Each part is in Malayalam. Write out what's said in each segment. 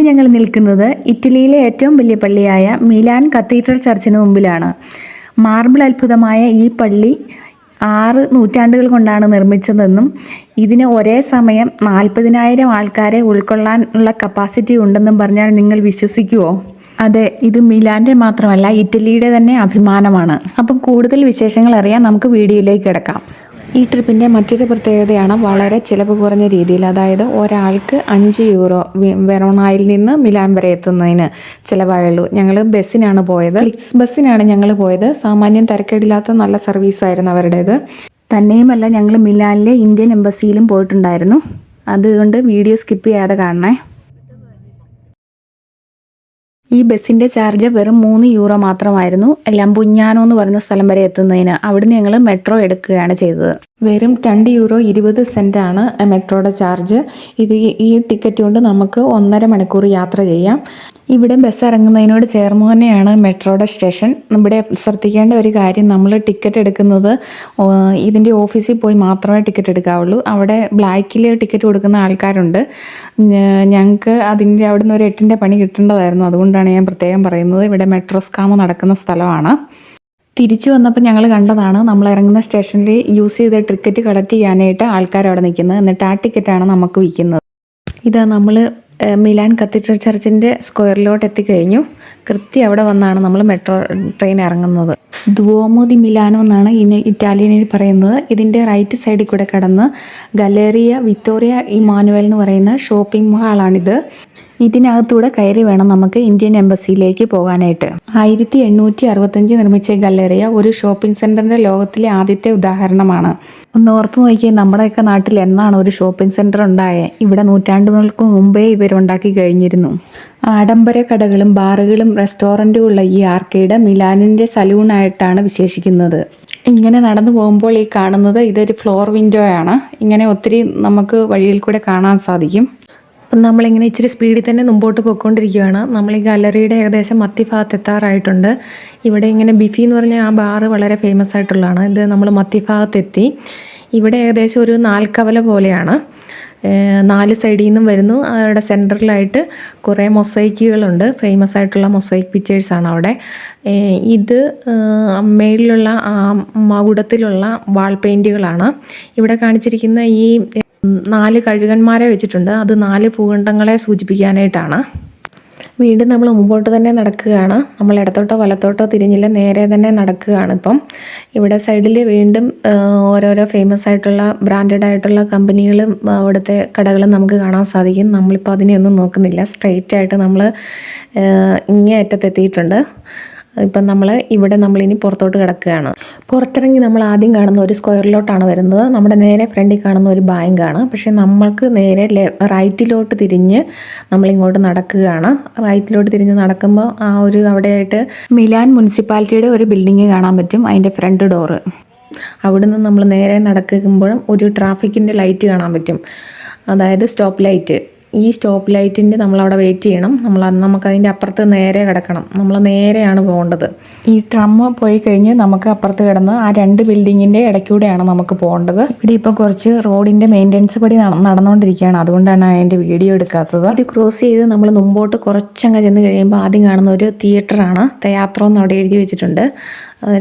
ഞങ്ങൾ നിൽക്കുന്നത് ഇറ്റലിയിലെ ഏറ്റവും വലിയ പള്ളിയായ മിലാൻ കത്തീഡ്രൽ ചർച്ചിന് മുമ്പിലാണ്. മാർബിൾ അത്ഭുതമായ ഈ പള്ളി 6 നൂറ്റാണ്ടുകൾ കൊണ്ടാണ് നിർമ്മിച്ചതെന്നും ഇതിന് ഒരേ സമയം 40,000 ആൾക്കാരെ ഉൾക്കൊള്ളാനുള്ള കപ്പാസിറ്റി ഉണ്ടെന്നും പറഞ്ഞാൽ നിങ്ങൾ വിശ്വസിക്കുമോ? അതെ, ഇത് മിലാൻ്റെ മാത്രമല്ല ഇറ്റലിയുടെ തന്നെ അഭിമാനമാണ്. അപ്പം കൂടുതൽ വിശേഷങ്ങൾ അറിയാൻ നമുക്ക് വീഡിയോയിലേക്ക് കിടക്കാം. ഈ ട്രിപ്പിൻ്റെ മറ്റൊരു പ്രത്യേകതയാണ് വളരെ ചിലവ് കുറഞ്ഞ രീതിയിൽ, അതായത് ഒരാൾക്ക് 5 യൂറോ വെറോണയിൽ നിന്ന് മിലാൻ വരെ എത്തുന്നതിന് ചിലവായുള്ളൂ. ഞങ്ങൾ ബസ്സിനാണ് പോയത്, ഫ്ലിക്സ് ബസ്സിനാണ് ഞങ്ങൾ പോയത്. സാമാന്യം തിരക്കേടില്ലാത്ത നല്ല സർവീസായിരുന്നു അവരുടേത്. തന്നെയുമല്ല, ഞങ്ങൾ മിലാനിലെ ഇന്ത്യൻ എംബസിയിലും പോയിട്ടുണ്ടായിരുന്നു. അതുകൊണ്ട് വീഡിയോ സ്കിപ്പ് ചെയ്യാതെ കാണണേ. ഈ ബസ്സിൻ്റെ ചാർജ് വെറും 3 യൂറോ മാത്രമായിരുന്നു ലംപുഞ്ഞാനോ എന്ന് പറയുന്ന സ്ഥലം വരെ എത്തുന്നതിന്. അവിടുന്ന് ഞങ്ങൾ മെട്രോ എടുക്കുകയാണ് ചെയ്തത്. വെറും 2 യൂറോ 20 സെൻറ്റാണ് മെട്രോയുടെ ചാർജ്. ഈ ടിക്കറ്റ് കൊണ്ട് നമുക്ക് 1.5 മണിക്കൂർ യാത്ര ചെയ്യാം. ഇവിടെ ബസ് ഇറങ്ങുന്നതിനോട് ചേർന്ന് തന്നെയാണ് മെട്രോയുടെ സ്റ്റേഷൻ. ഇവിടെ ശ്രദ്ധിക്കേണ്ട ഒരു കാര്യം, നമ്മൾ ടിക്കറ്റ് എടുക്കുന്നത് ഇതിൻ്റെ ഓഫീസിൽ പോയി മാത്രമേ ടിക്കറ്റ് എടുക്കാവുള്ളൂ. അവിടെ ബ്ലാക്കിൽ ടിക്കറ്റ് കൊടുക്കുന്ന ആൾക്കാരുണ്ട്. ഞങ്ങൾക്ക് അതിൻ്റെ അവിടുന്ന് ഒരു 8ൻ്റെ പണി കിട്ടേണ്ടതായിരുന്നു. അതുകൊണ്ടാണ് ഞാൻ പ്രത്യേകം പറയുന്നത്. ഇവിടെ മെട്രോ സ്കാം നടക്കുന്ന സ്ഥലമാണ്. തിരിച്ചു വന്നപ്പോൾ ഞങ്ങൾ കണ്ടതാണ്, നമ്മൾ ഇറങ്ങുന്ന സ്റ്റേഷനിൽ യൂസ് ചെയ്ത ടിക്കറ്റ് കളക്ട് ചെയ്യാനായിട്ട് ആൾക്കാർ അവിടെ നിൽക്കുന്നത്. എന്നിട്ട് ആ ടിക്കറ്റാണ് നമുക്ക് വിൽക്കുന്നത്. ഇതാ നമ്മൾ മിലാൻ കത്തീഡ്രൽ ചർച്ചിൻ്റെ സ്ക്വയറിലോട്ട് എത്തിക്കഴിഞ്ഞു. കൃത്യം അവിടെ വന്നാണ് നമ്മൾ മെട്രോ ട്രെയിൻ ഇറങ്ങുന്നത്. ദുവോമോ ദി മിലാനോ എന്നാണ് ഇറ്റാലിയനിൽ പറയുന്നത്. ഇതിൻ്റെ റൈറ്റ് സൈഡിൽ കൂടെ കടന്ന് ഗലേറിയ വിത്തോറിയ ഇമാനുവൽ എന്ന് പറയുന്ന ഷോപ്പിംഗ് മാളാണിത്. ഇതിനകത്തൂടെ കയറി വേണം നമുക്ക് ഇന്ത്യൻ എംബസിയിലേക്ക് പോകാനായിട്ട്. 1865 നിർമ്മിച്ച ഗലേറിയ ഒരു ഷോപ്പിംഗ് സെൻറ്ററിൻ്റെ ലോകത്തിലെ ആദ്യത്തെ ഉദാഹരണമാണ്. ഒന്ന് ഓർത്ത് നോക്കിയാൽ നമ്മുടെയൊക്കെ നാട്ടിൽ എന്നാണ് ഒരു ഷോപ്പിംഗ് സെൻറ്റർ ഉണ്ടായത്? ഇവിടെ നൂറ്റാണ്ടുകൾക്ക് മുമ്പേ ഇവരുണ്ടാക്കി കഴിഞ്ഞിരുന്നു. ആഡംബര കടകളും ബാറുകളും റെസ്റ്റോറൻറ്റുകളുള്ള ഈ ആർക്കേഡ് മിലാനിൻ്റെ സലൂണായിട്ടാണ് വിശേഷിക്കുന്നത്. ഇങ്ങനെ നടന്നു പോകുമ്പോൾ ഈ കാണുന്നത് ഇതൊരു ഫ്ലോർ വിൻഡോ ആണ്. ഇങ്ങനെ ഒത്തിരി നമുക്ക് വഴിയിൽ കൂടെ കാണാൻ സാധിക്കും. അപ്പം നമ്മളിങ്ങനെ ഇച്ചിരി സ്പീഡിൽ തന്നെ മുമ്പോട്ട് പോയിക്കൊണ്ടിരിക്കുകയാണ്. നമ്മൾ ഈ ഗാലറിയുടെ ഏകദേശം മധ്യഭാഗത്ത് എത്താറായിട്ടുണ്ട്. ഇവിടെ ഇങ്ങനെ ബിഫി എന്ന് പറഞ്ഞാൽ ആ ബാറ് വളരെ ഫേമസ് ആയിട്ടുള്ളതാണ്. ഇത് നമ്മൾ മധ്യഭാഗത്തെത്തി. ഇവിടെ ഏകദേശം ഒരു 4 കവല പോലെയാണ്. 4 സൈഡിൽ നിന്നും വരുന്നു. അവിടെ സെൻറ്ററിലായിട്ട് കുറേ മൊസൈക്കുകളുണ്ട്. ഫേമസ് ആയിട്ടുള്ള മൊസൈക്ക് പിക്ചേഴ്സാണ് അവിടെ. ഇത് മേളിലുള്ള മകുടത്തിലുള്ള വാൾ പെയിൻറ്റുകളാണ്. ഇവിടെ കാണിച്ചിരിക്കുന്ന ഈ 4 കഴുകന്മാരെ വെച്ചിട്ടുണ്ട്. അത് 4 ഭൂഖണ്ഡങ്ങളെ സൂചിപ്പിക്കാനായിട്ടാണ്. വീണ്ടും നമ്മൾ മുമ്പോട്ട് തന്നെ നടക്കുകയാണ്. നമ്മൾ ഇടത്തോട്ടോ വലത്തോട്ടോ തിരിഞ്ഞില്ല, നേരെ തന്നെ നടക്കുകയാണ്. ഇപ്പം ഇവിടെ സൈഡിൽ വീണ്ടും ഓരോരോ ഫേമസ് ആയിട്ടുള്ള ബ്രാൻഡഡ് ആയിട്ടുള്ള കമ്പനികളും അവിടുത്തെ കടകളും നമുക്ക് കാണാൻ സാധിക്കും. നമ്മളിപ്പോൾ അതിനെയൊന്നും നോക്കുന്നില്ല. സ്ട്രെയിറ്റ് ആയിട്ട് നമ്മൾ ഇങ്ങേ അറ്റത്തെത്തിയിട്ടുണ്ട്. ഇപ്പം നമ്മളിനി പുറത്തോട്ട് കിടക്കുകയാണ്. പുറത്തിറങ്ങി നമ്മൾ ആദ്യം കാണുന്ന ഒരു സ്ക്വയറിലോട്ടാണ് വരുന്നത്. നമ്മുടെ നേരെ ഫ്രണ്ടിൽ കാണുന്ന ഒരു ബാങ്കാണ്. പക്ഷേ നമ്മൾക്ക് നേരെ റൈറ്റിലോട്ട് തിരിഞ്ഞ് നമ്മളിങ്ങോട്ട് നടക്കുകയാണ്. റൈറ്റിലോട്ട് തിരിഞ്ഞ് നടക്കുമ്പോൾ അവിടെയായിട്ട് മിലാൻ മുനിസിപ്പാലിറ്റിയുടെ ഒരു ബിൽഡിങ് കാണാൻ പറ്റും, അതിൻ്റെ ഫ്രണ്ട് ഡോറ്. അവിടുന്ന് നമ്മൾ നേരെ നടക്കുമ്പോഴും ഒരു ട്രാഫിക്കിൻ്റെ ലൈറ്റ് കാണാൻ പറ്റും, അതായത് സ്റ്റോപ്പ് ലൈറ്റ്. ഈ സ്റ്റോപ്പ് ലൈറ്റിൻ്റെ നമ്മളവിടെ വെയിറ്റ് ചെയ്യണം. നമുക്കതിൻ്റെ അപ്പുറത്ത് നേരെ കിടക്കണം. നമ്മൾ നേരെയാണ് പോകേണ്ടത്. ഈ ട്രം പോയി കഴിഞ്ഞ് നമുക്ക് അപ്പുറത്ത് കിടന്ന് ആ 2 ബിൽഡിങ്ങിൻ്റെ ഇടയ്ക്കൂടെയാണ് നമുക്ക് പോകേണ്ടത്. ഇവിടെ ഇപ്പോൾ കുറച്ച് റോഡിൻ്റെ മെയിൻ്റെനൻസ് പടി നടന്നുകൊണ്ടിരിക്കുകയാണ്. അതുകൊണ്ടാണ് അതിൻ്റെ വീഡിയോ എടുക്കാത്തത്. ഇത് ക്രോസ് ചെയ്ത് നമ്മൾ മുമ്പോട്ട് കുറച്ചങ്ങ് ചെന്ന് കഴിയുമ്പോൾ ആദ്യം കാണുന്ന ഒരു തിയേറ്ററാണ്. തെയാത്രോ എന്ന് അവിടെ എഴുതി വെച്ചിട്ടുണ്ട്.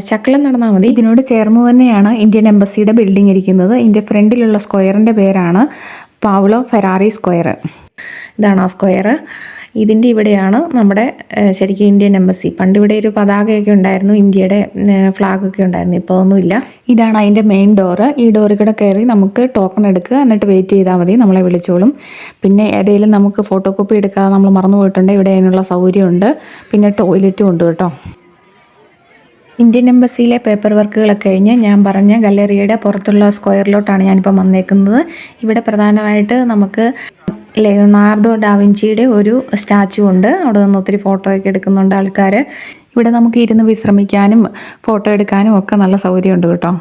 ശകലം നടന്നാൽ മതി. ഇതിനോട് ചേർന്ന് തന്നെയാണ് ഇന്ത്യൻ എംബസിയുടെ ബിൽഡിംഗ് ഇരിക്കുന്നത്. ഇതിൻ്റെ ഫ്രണ്ടിലുള്ള സ്ക്വയറിൻ്റെ പേരാണ് പാവ്ലോ ഫെറാറി സ്ക്വയർ. ഇതാണ് ആ സ്ക്വയർ. ഇതിൻ്റെ ഇവിടെയാണ് നമ്മുടെ ശരിക്കും ഇന്ത്യൻ എംബസി. പണ്ട് ഇവിടെ ഒരു പതാകയൊക്കെ ഉണ്ടായിരുന്നു, ഇന്ത്യയുടെ ഫ്ലാഗൊക്കെ ഉണ്ടായിരുന്നു. ഇപ്പോൾ ഒന്നുമില്ല. ഇതാണ് അതിൻ്റെ മെയിൻ ഡോറ്. ഈ ഡോറിൽ കൂടെ കയറി നമുക്ക് ടോക്കൺ എടുക്കുക, എന്നിട്ട് വെയിറ്റ് ചെയ്താൽ മതി, നമ്മളെ വിളിച്ചോളും. പിന്നെ ഏതെങ്കിലും നമുക്ക് ഫോട്ടോ കോപ്പി എടുക്കാതെ നമ്മൾ മറന്നു പോയിട്ടുണ്ടെങ്കിൽ ഇവിടെ അതിനുള്ള സൗകര്യമുണ്ട്. പിന്നെ ടോയ്ലറ്റും ഉണ്ട് കേട്ടോ. ഇന്ത്യൻ എംബസിയിലെ പേപ്പർ വർക്കുകളൊക്കെ കഴിഞ്ഞ് ഞാൻ പറഞ്ഞ ഗാലറിയുടെ പുറത്തുള്ള സ്ക്വയറിലോട്ടാണ് ഞാനിപ്പോൾ വന്നേക്കുന്നത്. ഇവിടെ പ്രധാനമായിട്ട് നമുക്ക് ലിയോണാർഡോ ഡാവിഞ്ചിയുടെ ഒരു സ്റ്റാച്ചു ഉണ്ട്. അവിടെ നിന്ന് ഒത്തിരി ഫോട്ടോയൊക്കെ എടുക്കുന്നുണ്ട് ആൾക്കാർ. ഇവിടെ നമുക്ക് ഇരുന്ന് വിശ്രമിക്കാനും ഫോട്ടോ എടുക്കാനും ഒക്കെ നല്ല സൗകര്യമുണ്ട് കേട്ടോ.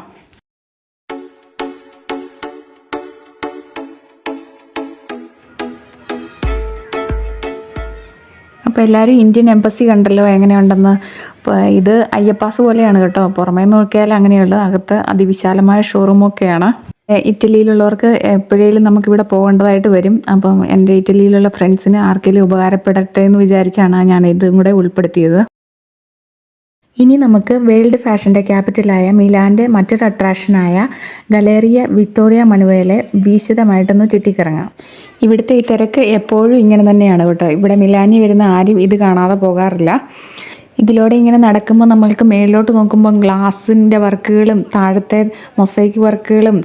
അപ്പോൾ എല്ലാവരും ഇന്ത്യൻ എംബസി കണ്ടല്ലോ എങ്ങനെയുണ്ടെന്ന്. ഇത് അയ്യപ്പാസ് പോലെയാണ് കേട്ടോ. പുറമേ നോക്കിയാൽ അങ്ങനെയുള്ളൂ, അകത്ത് അതിവിശാലമായ ഷോറൂമൊക്കെയാണ്. ഇറ്റലിയിലുള്ളവർക്ക് എപ്പോഴേലും നമുക്കിവിടെ പോകേണ്ടതായിട്ട് വരും. അപ്പം എൻ്റെ ഇറ്റലിയിലുള്ള ഫ്രണ്ട്സിന് ആർക്കെങ്കിലും ഉപകാരപ്പെടട്ടെ എന്ന് വിചാരിച്ചാണ് ഞാൻ ഇതും കൂടെ ഉൾപ്പെടുത്തിയത്. ഇനി നമുക്ക് വേൾഡ് ഫാഷൻ്റെ ക്യാപിറ്റലായ മിലാൻ്റെ മറ്റൊരു അട്രാക്ഷനായ ഗലേറിയ വിക്ടോറിയ മനുവേലെ വിശദമായിട്ടൊന്ന് ചുറ്റിക്കറങ്ങാം. ഇവിടുത്തെ ഈ തിരക്ക് എപ്പോഴും ഇങ്ങനെ തന്നെയാണ് കേട്ടോ. ഇവിടെ മിലാനിൽ വരുന്ന ആരും ഇത് കാണാതെ പോകാറില്ല. ഇതിലൂടെ ഇങ്ങനെ നടക്കുമ്പോൾ നമ്മൾക്ക് മേളിലോട്ട് നോക്കുമ്പോൾ ഗ്ലാസിൻ്റെ വർക്കുകളും താഴത്തെ മൊസൈക്ക് വർക്കുകളും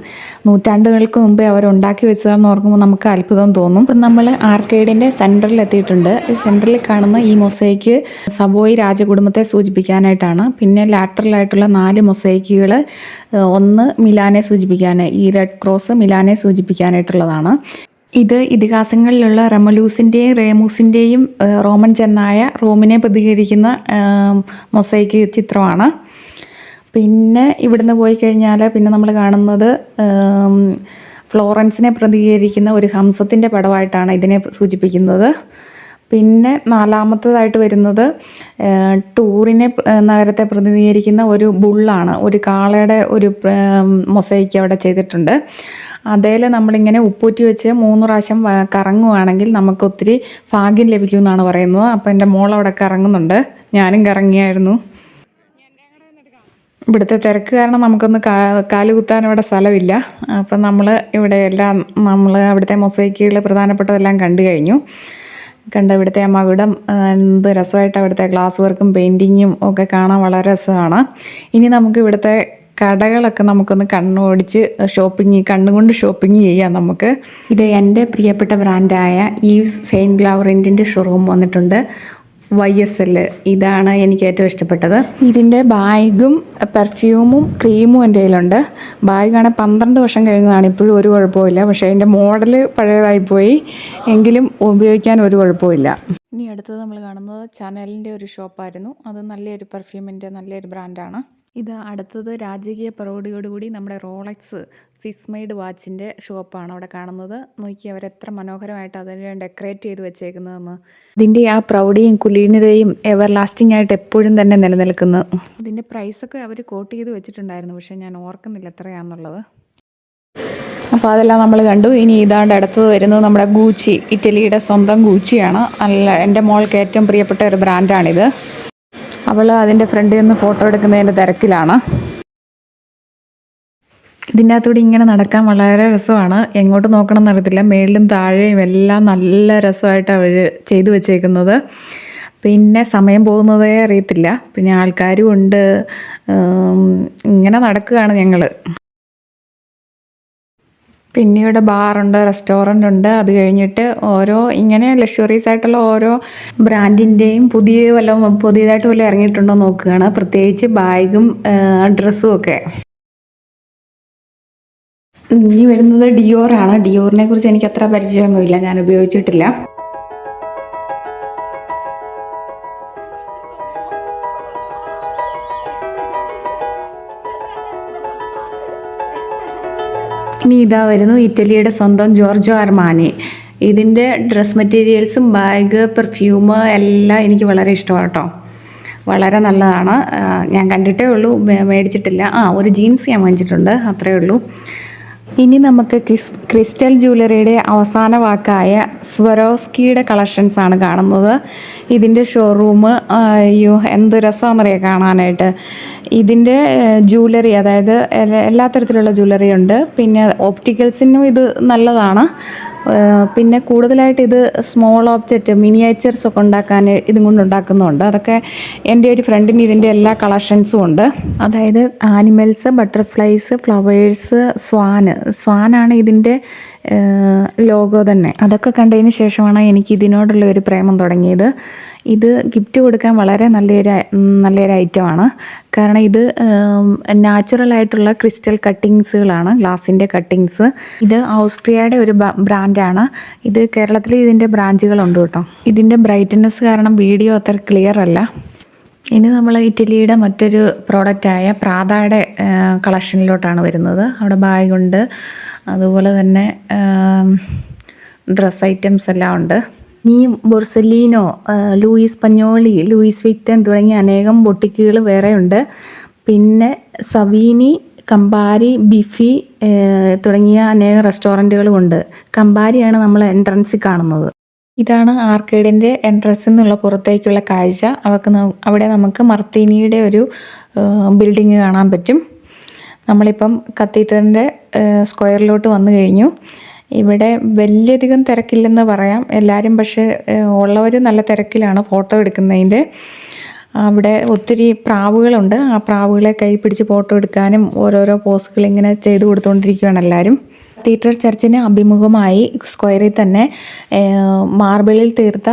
നൂറ്റാണ്ടുകൾക്ക് മുമ്പേ അവരുണ്ടാക്കി വെച്ചതാണെന്ന് ഓർക്കുമ്പോൾ നമുക്ക് അത്ഭുതം തോന്നും. ഇപ്പം നമ്മൾ ആർക്കേഡിൻ്റെ സെൻറ്ററിൽ എത്തിയിട്ടുണ്ട്. ഈ സെൻറ്ററിൽ കാണുന്ന ഈ മൊസൈക്ക് സവോയ് രാജകുടുംബത്തെ സൂചിപ്പിക്കാനായിട്ടാണ്. പിന്നെ ലാറ്ററലായിട്ടുള്ള 4 മൊസൈക്കുകൾ, ഒന്ന് മിലാനെ സൂചിപ്പിക്കാൻ, ഈ റെഡ് ക്രോസ് മിലാനെ സൂചിപ്പിക്കാനായിട്ടുള്ളതാണ്. ഇത് ഇതിഹാസങ്ങളിലുള്ള റെമലൂസിൻ്റെയും റേമൂസിൻ്റെയും റോമൻ ചെന്നായ റോമിനെ പ്രതികരിക്കുന്ന മൊസൈക്ക് ചിത്രമാണ്. പിന്നെ ഇവിടുന്ന് പോയി കഴിഞ്ഞാൽ പിന്നെ നമ്മൾ കാണുന്നത് ഫ്ലോറൻസിനെ പ്രതികരിക്കുന്ന ഒരു ഹംസത്തിൻ്റെ പടമായിട്ടാണ് ഇതിനെ സൂചിപ്പിക്കുന്നത്. പിന്നെ 4ാമത്തേതായിട്ട് വരുന്നത് ടൂറിനെ നഗരത്തെ പ്രതിനിധീകരിക്കുന്ന ഒരു ബുള്ളാണ്. ഒരു കാളയുടെ ഒരു മൊസൈക്ക് അവിടെ ചെയ്തിട്ടുണ്ട്. അതേൽ നമ്മളിങ്ങനെ ഉപ്പൂറ്റി വെച്ച് 3 പ്രാവശ്യം കറങ്ങുവാണെങ്കിൽ നമുക്ക് ഒത്തിരി ഭാഗ്യം ലഭിക്കുമെന്നാണ് പറയുന്നത്. അപ്പോൾ എൻ്റെ മോൾ അവിടെ കറങ്ങുന്നുണ്ട്, ഞാനും കറങ്ങിയായിരുന്നു. ഇവിടുത്തെ തിരക്ക് കാരണം നമുക്കൊന്ന് കാല് കുത്താൻ ഇവിടെ സ്ഥലമില്ല. അപ്പം നമ്മൾ അവിടുത്തെ മൊസൈക്കുകൾ പ്രധാനപ്പെട്ടതെല്ലാം കണ്ടു കഴിഞ്ഞു. ഇവിടുത്തെ ആ മകുടം എന്ത് രസമായിട്ട് അവിടുത്തെ ഗ്ലാസ് വർക്കും പെയിൻറ്റിങ്ങും ഒക്കെ കാണാൻ വളരെ രസമാണ്. ഇനി നമുക്ക് ഇവിടുത്തെ കടകളൊക്കെ നമുക്കൊന്ന് കണ്ണോടിച്ച് കണ്ണുകൊണ്ട് ഷോപ്പിംഗ് ചെയ്യാം നമുക്ക്. ഇത് എൻ്റെ പ്രിയപ്പെട്ട ബ്രാൻഡായ ഈവ്സ് സെയിൻറ്റ് ലോറൻറ്റിൻ്റെ ഷോറൂം വന്നിട്ടുണ്ട്, YSL. ഇതാണ് എനിക്ക് ഏറ്റവും ഇഷ്ടപ്പെട്ടത്. ഇതിൻ്റെ ബാഗും പെർഫ്യൂമും ക്രീമും എൻ്റെ കയ്യിലുണ്ട്. ബാഗാണ് 12 വർഷം കഴിഞ്ഞതാണ്, ഇപ്പോഴും ഒരു കുഴപ്പമില്ല. പക്ഷേ അതിൻ്റെ മോഡൽ പഴയതായിപ്പോയി, എങ്കിലും ഉപയോഗിക്കാൻ ഒരു കുഴപ്പമില്ല. ഇനി അടുത്തത് നമ്മൾ കാണുന്നത് ചാനലിൻ്റെ ഒരു ഷോപ്പായിരുന്നു. അത് നല്ലൊരു പെർഫ്യൂമിൻ്റെ നല്ലൊരു ബ്രാൻഡാണ്. ഇത് അടുത്തത് രാജകീയ പ്രൗഢിയോടുകൂടി നമ്മുടെ റോളക്സ് സിസ്മെയ്ഡ് വാച്ചിൻ്റെ ഷോപ്പാണ് അവിടെ കാണുന്നത്. നോക്കി അവരെത്ര മനോഹരമായിട്ട് അതിനെ ഡെക്കറേറ്റ് ചെയ്ത് വെച്ചേക്കുന്നതെന്ന്. ഇതിൻ്റെ ആ പ്രൗഢിയും കുലീനതയും എവർ ലാസ്റ്റിംഗ് ആയിട്ട് എപ്പോഴും തന്നെ നിലനിൽക്കുന്നു. ഇതിൻ്റെ പ്രൈസൊക്കെ അവർ കോട്ട് ചെയ്ത് വെച്ചിട്ടുണ്ടായിരുന്നു, പക്ഷേ ഞാൻ ഓർക്കുന്നില്ല എത്രയാണെന്നുള്ളത്. അപ്പോൾ അതെല്ലാം നമ്മൾ കണ്ടു. ഇനി ഇതാണ്ട് അടുത്തത് വരുന്നത് നമ്മുടെ ഗൂച്ചി, ഇറ്റലിയുടെ സ്വന്തം ഗൂച്ചിയാണ്. എൻ്റെ മോൾക്ക് ഏറ്റവും പ്രിയപ്പെട്ട ഒരു ബ്രാൻഡാണിത്. അവൾ അതിൻ്റെ ഫ്രണ്ടിൽ നിന്ന് ഫോട്ടോ എടുക്കുന്നതിൻ്റെ തിരക്കിലാണ്. ഇതിൻ്റെ അകത്തൂടെ ഇങ്ങനെ നടക്കാൻ വളരെ രസമാണ്. എങ്ങോട്ട് നോക്കണം എന്നറിയത്തില്ല, മേളിലും താഴെയും എല്ലാം നല്ല രസമായിട്ട് അവർ ചെയ്തു വെച്ചേക്കുന്നത്. പിന്നെ സമയം പോകുന്നതേ അറിയത്തില്ല. പിന്നെ ആൾക്കാരും ഉണ്ട്. ഇങ്ങനെ നടക്കുകയാണ് ഞങ്ങൾ. പിന്നെ ഇവിടെ ബാറുണ്ട്, റെസ്റ്റോറൻ്റ് ഉണ്ട്. അത് കഴിഞ്ഞിട്ട് ഇങ്ങനെ ലക്ഷറീസ് ആയിട്ടുള്ള ഓരോ ബ്രാൻഡിൻ്റെയും പുതിയതായിട്ട് വല്ലതും ഇറങ്ങിയിട്ടുണ്ടോ നോക്കുകയാണ്, പ്രത്യേകിച്ച് ബാഗും ഡ്രസ്സും ഒക്കെ. ഇനി വരുന്നത് ഡിയോറാണ്. ഡിയോറിനെ കുറിച്ച് എനിക്ക് അത്ര പരിചയമൊന്നുമില്ല, ഞാൻ ഉപയോഗിച്ചിട്ടില്ല. ഇനി ഇതാ വരുന്നു ഇറ്റലിയുടെ സ്വന്തം ജോർജോ അർമാനി. ഇതിൻ്റെ ഡ്രസ് മെറ്റീരിയൽസും ബാഗ് പെർഫ്യൂം എല്ലാം എനിക്ക് വളരെ ഇഷ്ടമാണ് കേട്ടോ. വളരെ നല്ലതാണ്. ഞാൻ കണ്ടിട്ടേ ഉള്ളൂ, മേടിച്ചിട്ടില്ല. ഒരു ജീൻസ് ഞാൻ വാങ്ങിച്ചിട്ടുണ്ട്, അത്രയേ ഉള്ളൂ. ഇനി നമുക്ക് ക്രിസ്റ്റൽ ജ്വല്ലറിയുടെ അവസാന വാക്കായ സ്വരോസ്കിയുടെ കളക്ഷൻസാണ് കാണുന്നത്. ഇതിൻ്റെ ഷോറൂം അയ്യോ എന്ത് രസമാണെന്നറിയാം കാണാനായിട്ട്. ഇതിൻ്റെ ജ്വല്ലറി, അതായത് എല്ലാ തരത്തിലുള്ള ജ്വല്ലറി ഉണ്ട്. പിന്നെ ഓപ്റ്റിക്കൽസിനും ഇത് നല്ലതാണ്. പിന്നെ കൂടുതലായിട്ട് ഇത് സ്മോൾ ഓബ്ജക്റ്റ് മിനിയേച്ചേഴ്സ് ഒക്കെ ഉണ്ടാക്കാൻ ഇതും കൊണ്ട് ഉണ്ടാക്കുന്നുണ്ട്. അതൊക്കെ എൻ്റെ ഒരു ഫ്രണ്ടിന് ഇതിൻ്റെ എല്ലാ കളക്ഷൻസും ഉണ്ട്. അതായത് ആനിമൽസ്, ബട്ടർഫ്ലൈസ്, ഫ്ലവേഴ്സ്, സ്വാനാണ് ഇതിൻ്റെ ലോഗോ തന്നെ. അതൊക്കെ കണ്ടതിന് ശേഷമാണ് എനിക്ക് ഇതിനോടുള്ള ഒരു പ്രേമം തുടങ്ങിയത്. ഇത് ഗിഫ്റ്റ് കൊടുക്കാൻ വളരെ നല്ലൊരു ഐറ്റമാണ്. കാരണം ഇത് നാച്ചുറലായിട്ടുള്ള ക്രിസ്റ്റൽ കട്ടിങ്സുകളാണ്, ഗ്ലാസിൻ്റെ കട്ടിങ്സ്. ഇത് ഓസ്ട്രിയയുടെ ഒരു ബ്രാൻഡാണ്. ഇത് കേരളത്തിൽ ഇതിൻ്റെ ബ്രാഞ്ചുകളുണ്ട് കേട്ടോ. ഇതിൻ്റെ ബ്രൈറ്റ്നെസ് കാരണം വീഡിയോ അത്ര ക്ലിയർ അല്ല. ഇനി നമ്മൾ ഇറ്റലിയുടെ മറ്റൊരു പ്രോഡക്റ്റായ പ്രാദയുടെ കളക്ഷനിലോട്ടാണ് വരുന്നത്. അവിടെ ബാഗുണ്ട്, അതുപോലെ തന്നെ ഡ്രസ് ഐറ്റംസ് എല്ലാം ഉണ്ട്. ഈ ബൊർസലീനോ, ലൂയിസ് പഞ്ഞോളി, ലൂയിസ് വിക്ടൻ തുടങ്ങിയ അനേകം ബൊട്ടിക്കുകൾ വേറെയുണ്ട്. പിന്നെ സവീനി, കമ്പാരി, ബിഫി തുടങ്ങിയ അനേകം റെസ്റ്റോറൻറ്റുകളും ഉണ്ട്. കമ്പാരിയാണ് നമ്മൾ എൻട്രൻസിൽ കാണുന്നത്. ഇതാണ് ആർക്കേഡിൻ്റെ എൻട്രൻസിൽ നിന്നുള്ള പുറത്തേക്കുള്ള കാഴ്ച. അവിടെ നമുക്ക് മർത്തീനിയുടെ ഒരു ബിൽഡിങ് കാണാൻ പറ്റും. നമ്മളിപ്പം കത്തീഡ്രലിൻ്റെ സ്ക്വയറിലോട്ട് വന്നു കഴിഞ്ഞു. ഇവിടെ വലിയധികം തിരക്കില്ലെന്ന് പറയാം. എല്ലാവരും പക്ഷേ ഉള്ളവർ നല്ല തിരക്കിലാണ് ഫോട്ടോ എടുക്കുന്നതിൻ്റെ. അവിടെ ഒത്തിരി പ്രാവുകളുണ്ട്. ആ പ്രാവുകളെ കൈ പിടിച്ച് ഫോട്ടോ എടുക്കാനും ഓരോരോ പോസുകൾ ഇങ്ങനെ ചെയ്തു കൊടുത്തുകൊണ്ടിരിക്കുകയാണ് എല്ലാവരും. കത്തീഡ്രൽ ചർച്ചിന് അഭിമുഖമായി സ്ക്വയറിൽ തന്നെ മാർബിളിൽ തീർത്ത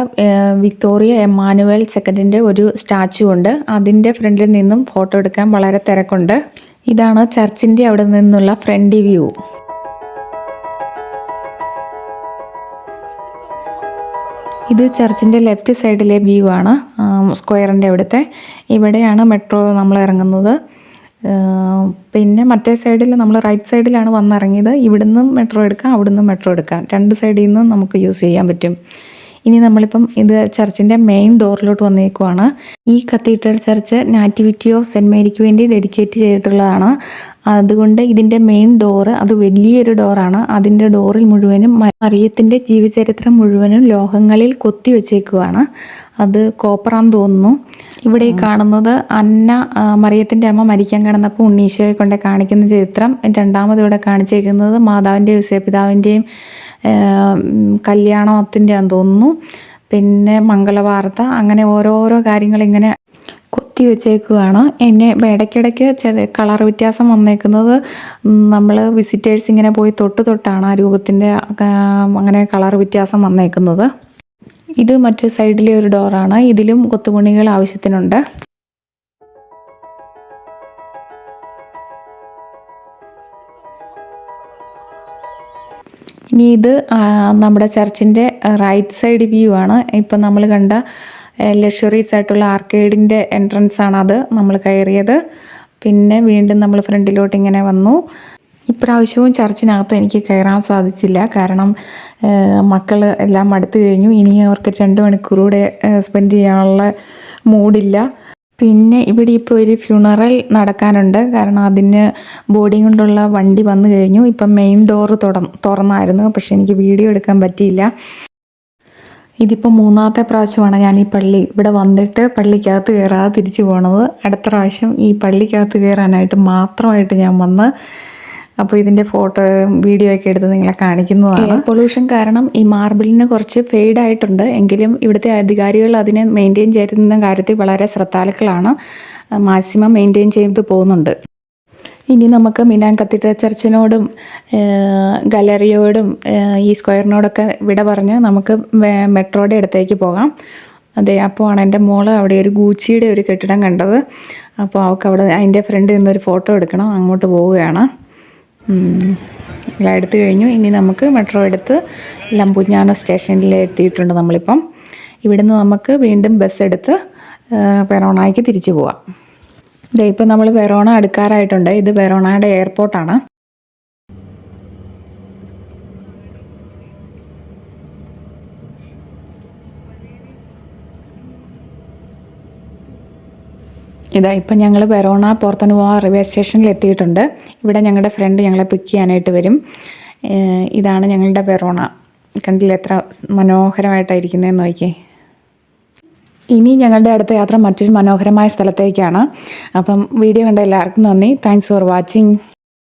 വിക്ടോറിയ എമ്മാനുവൽ സെക്കൻഡിൻ്റെ ഒരു സ്റ്റാച്ചു ഉണ്ട്. അതിൻ്റെ ഫ്രണ്ടിൽ നിന്നും ഫോട്ടോ എടുക്കാൻ വളരെ തിരക്കുണ്ട്. ഇതാണ് ചർച്ചിൻ്റെ അവിടെ നിന്നുള്ള ഫ്രണ്ട് വ്യൂ. ഇത് ചർച്ചിൻ്റെ ലെഫ്റ്റ് സൈഡിലെ വ്യൂ ആണ്, സ്ക്വയറിൻ്റെ അവിടുത്തെ. ഇവിടെയാണ് മെട്രോ നമ്മൾ ഇറങ്ങുന്നത്. പിന്നെ മറ്റേ സൈഡിൽ നമ്മൾ റൈറ്റ് സൈഡിലാണ് വന്നിറങ്ങിയത്. ഇവിടുന്നും മെട്രോ എടുക്കാം, അവിടുന്നും മെട്രോ എടുക്കാം. രണ്ട് സൈഡിൽ നിന്നും നമുക്ക് യൂസ് ചെയ്യാൻ പറ്റും. ഇനി നമ്മളിപ്പം ഇത് ചർച്ചിൻ്റെ മെയിൻ ഡോറിലോട്ട് വന്നേക്കുവാണ്. ഈ cathedral church nativity of saint മേരിക്ക് വേണ്ടി ഡെഡിക്കേറ്റ് ചെയ്തിട്ടുള്ളതാണ്. അതുകൊണ്ട് ഇതിൻ്റെ മെയിൻ ഡോറ് അത് വലിയൊരു ഡോറാണ്. അതിൻ്റെ ഡോറിൽ മുഴുവനും മറിയത്തിൻ്റെ ജീവചരിത്രം മുഴുവനും ലോഹങ്ങളിൽ കൊത്തി വെച്ചേക്കുവാണ്. അത് കോപ്പറാന്ന് തോന്നുന്നു. ഇവിടെ കാണുന്നത് അന്ന, മറിയത്തിൻ്റെ അമ്മ മരിക്കാൻ കിടന്നപ്പോൾ ഉണ്ണീശോയെ കൊണ്ട് കാണിക്കുന്ന ചിത്രം. രണ്ടാമത് ഇവിടെ കാണിച്ചേക്കുന്നത് മാതാവിൻ്റെയും യോസേപ്പിതാവിൻ്റെയും കല്യാണത്തിൻ്റെയാന്ന് തോന്നുന്നു. പിന്നെ മംഗളവാർത്ത, അങ്ങനെ ഓരോരോ കാര്യങ്ങളിങ്ങനെ കൊത്തി വെച്ചേക്കുകയാണ്. എന്നെ ഇടയ്ക്കിടയ്ക്ക് ചില കളർ വ്യത്യാസം വന്നേക്കുന്നത് നമ്മൾ വിസിറ്റേഴ്സ് ഇങ്ങനെ പോയി തൊട്ടാണ് ആ രൂപത്തിൻ്റെ അങ്ങനെ കളർ വ്യത്യാസം വന്നേക്കുന്നത്. ഇത് മറ്റു സൈഡിലെ ഒരു ഡോറാണ്. ഇതിലും കൊത്തുപണികൾ ആവശ്യത്തിനുണ്ട്. ഇനി ഇത് നമ്മുടെ ചർച്ചിൻ്റെ റൈറ്റ് സൈഡ് വ്യൂ ആണ്. ഇപ്പം നമ്മൾ കണ്ട ലക്ഷറീസ് ആയിട്ടുള്ള ആർക്കേഡിൻ്റെ എൻട്രൻസ് ആണ് അത് നമ്മൾ കയറിയത്. പിന്നെ വീണ്ടും നമ്മൾ ഫ്രണ്ടിലോട്ട് ഇങ്ങനെ വന്നു. ഇപ്രാവശ്യവും ചർച്ചിനകത്ത് എനിക്ക് കയറാൻ സാധിച്ചില്ല. കാരണം മക്കൾ എല്ലാം അടുത്ത് കഴിഞ്ഞു. ഇനി അവർക്ക് 2 മണിക്കൂർ കൂടെ സ്പെൻഡ് ചെയ്യാനുള്ള മൂഡില്ല. പിന്നെ ഇവിടെ ഇപ്പോൾ ഒരു ഫ്യൂണറൽ നടക്കാനുണ്ട്. കാരണം അതിന് ബോഡിയും കൊണ്ടുള്ള വണ്ടി വന്നു കഴിഞ്ഞു. ഇപ്പം മെയിൻ ഡോറ് തുറന്നായിരുന്നു, പക്ഷെ എനിക്ക് വീഡിയോ എടുക്കാൻ പറ്റിയില്ല. ഇതിപ്പോൾ 3ാമത്തെ പ്രാവശ്യമാണ് ഞാൻ ഈ ഇവിടെ വന്നിട്ട് പള്ളിക്കകത്ത് കയറാതെ തിരിച്ചു പോകണത്. അടുത്ത പ്രാവശ്യം ഈ പള്ളിക്കകത്ത് കയറാനായിട്ട് മാത്രമായിട്ട് ഞാൻ വന്ന് അപ്പോൾ ഇതിൻ്റെ ഫോട്ടോയും വീഡിയോ ഒക്കെ എടുത്ത് നിങ്ങളെ കാണിക്കുന്നതാണ്. എയർ പൊല്യൂഷൻ കാരണം ഈ മാർബിളിന് കുറച്ച് ഫെയ്ഡ് ആയിട്ടുണ്ട്. എങ്കിലും ഇവിടുത്തെ അധികാരികൾ അതിനെ മെയിൻറ്റെയിൻ ചെയ്യുന്ന കാര്യത്തിൽ വളരെ ശ്രദ്ധാലുക്കളാണ്. മാക്സിമം മെയിൻറ്റെയിൻ ചെയ്ത് പോകുന്നുണ്ട്. ഇനി നമുക്ക് മിലാൻ കത്തീഡ്രൽ ചർച്ചിനോടും ഗാലറിയോടും ഈ സ്ക്വയറിനോടൊക്കെ വിട പറഞ്ഞ് നമുക്ക് മെട്രോയുടെ അടുത്തേക്ക് പോകാം. അതെ, അപ്പോൾ ആണ് എൻ്റെ മോള് അവിടെ ഒരു ഗൂച്ചിയുടെ ഒരു കെട്ടിടം കണ്ടത്. അപ്പോൾ അവൾക്ക് അവിടെ അതിൻ്റെ ഫ്രണ്ടിൽ നിന്നൊരു ഫോട്ടോ എടുക്കണം. അങ്ങോട്ട് പോവുകയാണ്. എല്ലാം എടുത്തു കഴിഞ്ഞു. ഇനി നമുക്ക് മെട്രോ എടുത്ത് ലംപുഞ്ഞാനോ സ്റ്റേഷനിൽ എത്തിയിട്ടുണ്ട് നമ്മളിപ്പം. ഇവിടുന്ന് നമുക്ക് വീണ്ടും ബസ് എടുത്ത് വെറോണയ്ക്ക് തിരിച്ചു പോവാം. ഇപ്പം നമ്മൾ വെറോണ അടുക്കാറായിട്ടുണ്ട്. ഇത് വെറോണയുടെ എയർപോർട്ടാണ്. ഇപ്പം ഞങ്ങൾ വെറോണ പോർത്തനുവ റെയിൽവേ സ്റ്റേഷനിൽ എത്തിയിട്ടുണ്ട്. ഇവിടെ ഞങ്ങളുടെ ഫ്രണ്ട് ഞങ്ങളെ പിക്ക് ചെയ്യാനായിട്ട് വരും. ഇതാണ് ഞങ്ങളുടെ വെറോണ. കണ്ടില്ല എത്ര മനോഹരമായിട്ടായിരിക്കുന്നതെന്ന് നോക്കിയേ. ഇനി ഞങ്ങളുടെ അടുത്ത യാത്ര മറ്റൊരു മനോഹരമായ സ്ഥലത്തേക്കാണ്. അപ്പം വീഡിയോ കണ്ട എല്ലാവർക്കും നന്ദി. Thanks for watching.